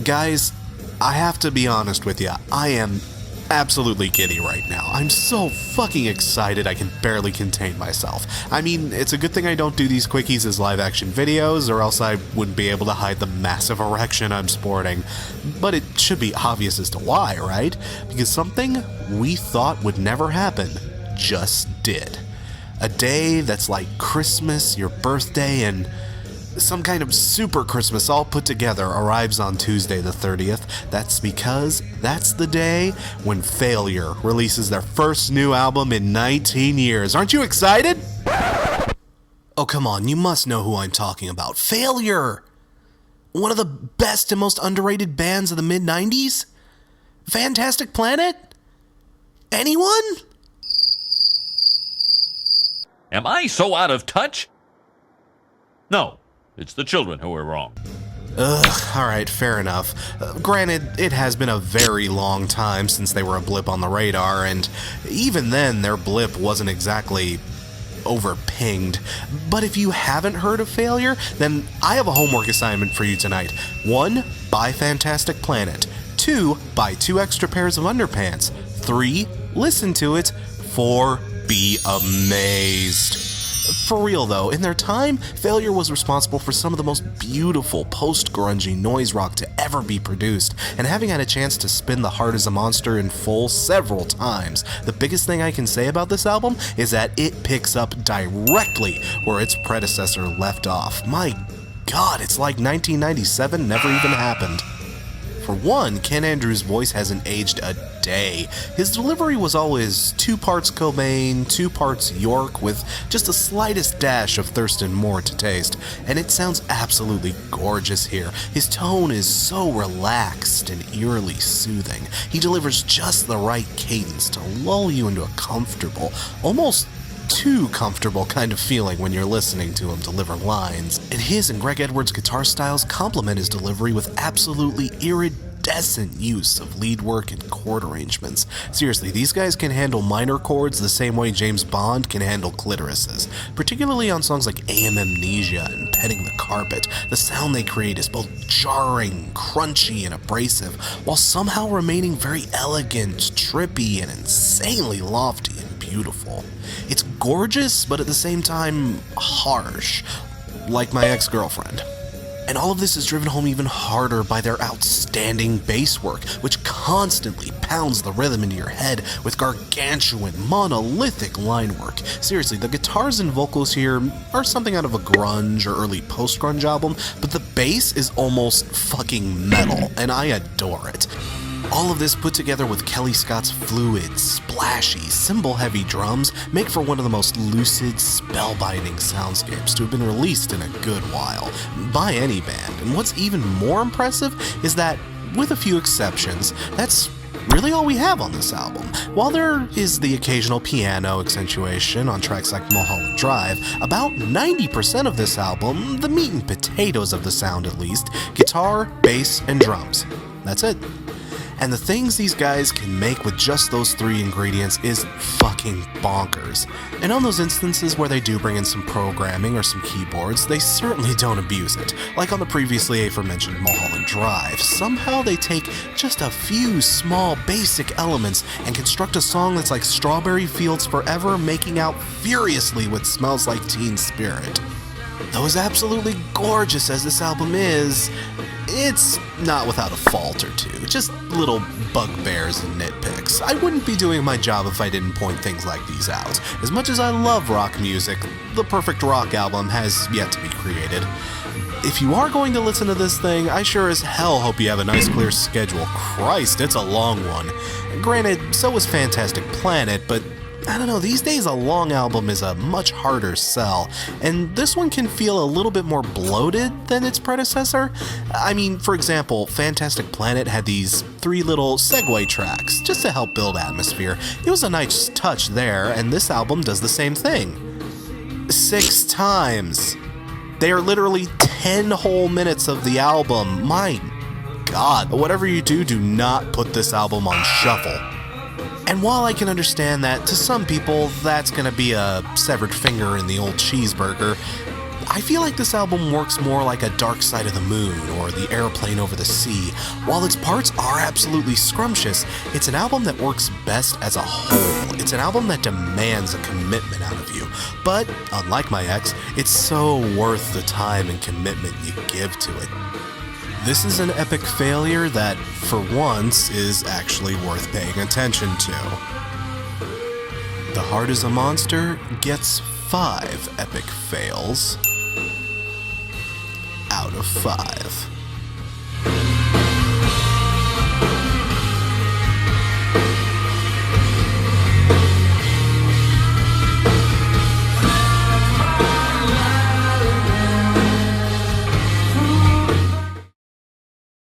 Guys, I have to be honest with you, I am absolutely giddy right now. I'm so fucking excited I can barely contain myself. I mean, it's a good thing I don't do these quickies as live action videos, or else I wouldn't be able to hide the massive erection I'm sporting. But it should be obvious as to why, right? Because something we thought would never happen just did. A day that's like Christmas, your birthday, and some kind of super Christmas all put together arrives on Tuesday the 30th. That's because that's the day when Failure releases their first new album in 19 years. Aren't you excited? Oh, come on, you must know who I'm talking about. Failure! One of the best and most underrated bands of the mid-90s? Fantastic Planet? Anyone? Am I so out of touch? No. It's the children who are wrong. Alright, fair enough. Granted, it has been a very long time since they were a blip on the radar, and even then, their blip wasn't exactly over-pinged. But if you haven't heard of Failure, then I have a homework assignment for you tonight. 1, buy Fantastic Planet. 2, buy 2 extra pairs of underpants. 3, listen to it. 4, be amazed. For real though, in their time, Failure was responsible for some of the most beautiful post-grungy noise rock to ever be produced, and having had a chance to spin The Heart is a Monster in full several times, the biggest thing I can say about this album is that it picks up directly where its predecessor left off. My god, it's like 1997 never even happened. For one, Ken Andrews' voice hasn't aged a day. His delivery was always 2 parts Cobain, 2 parts York, with just the slightest dash of Thurston Moore to taste, and it sounds absolutely gorgeous here. His tone is so relaxed and eerily soothing. He delivers just the right cadence to lull you into a comfortable, almost too comfortable kind of feeling when you're listening to him deliver lines. And his and Greg Edwards' guitar styles complement his delivery with absolutely iridescent use of lead work and chord arrangements. Seriously, these guys can handle minor chords the same way James Bond can handle clitorises. Particularly on songs like AM Amnesia and Petting the Carpet, the sound they create is both jarring, crunchy, and abrasive, while somehow remaining very elegant, trippy, and insanely lofty and beautiful. It's gorgeous, but at the same time, harsh, like my ex-girlfriend. And all of this is driven home even harder by their outstanding bass work, which constantly pounds the rhythm into your head with gargantuan, monolithic line work. Seriously, the guitars and vocals here are something out of a grunge or early post-grunge album, but the bass is almost fucking metal, and I adore it. All of this put together with Kelly Scott's fluid, splashy, cymbal-heavy drums make for one of the most lucid, spellbinding soundscapes to have been released in a good while, by any band. And what's even more impressive is that, with a few exceptions, that's really all we have on this album. While there is the occasional piano accentuation on tracks like Mulholland Drive, about 90% of this album, the meat and potatoes of the sound at least, guitar, bass, and drums. That's it. And the things these guys can make with just those 3 ingredients is fucking bonkers. And on those instances where they do bring in some programming or some keyboards, they certainly don't abuse it. Like on the previously aforementioned Mulholland Drive, somehow they take just a few small basic elements and construct a song that's like Strawberry Fields Forever making out furiously with Smells Like Teen Spirit. Though as absolutely gorgeous as this album is, it's not without a fault or two, just little bugbears and nitpicks. I wouldn't be doing my job if I didn't point things like these out. As much as I love rock music, the perfect rock album has yet to be created. If you are going to listen to this thing, I sure as hell hope you have a nice clear schedule. Christ, it's a long one. Granted, so is Fantastic Planet, but I don't know, these days a long album is a much harder sell, and this one can feel a little bit more bloated than its predecessor. I mean, for example, Fantastic Planet had these 3 little segue tracks, just to help build atmosphere. It was a nice touch there, and this album does the same thing. 6 times. They are literally 10 whole minutes of the album. My god, whatever you do, do not put this album on shuffle. And while I can understand that to some people that's gonna be a severed finger in the old cheeseburger, I feel like this album works more like a Dark Side of the Moon or The Airplane Over the Sea. While its parts are absolutely scrumptious, it's an album that works best as a whole. It's an album that demands a commitment out of you. But, unlike my ex, it's so worth the time and commitment you give to it. This is an epic failure that, for once, is actually worth paying attention to. The Heart is a Monster gets 5 epic fails out of 5.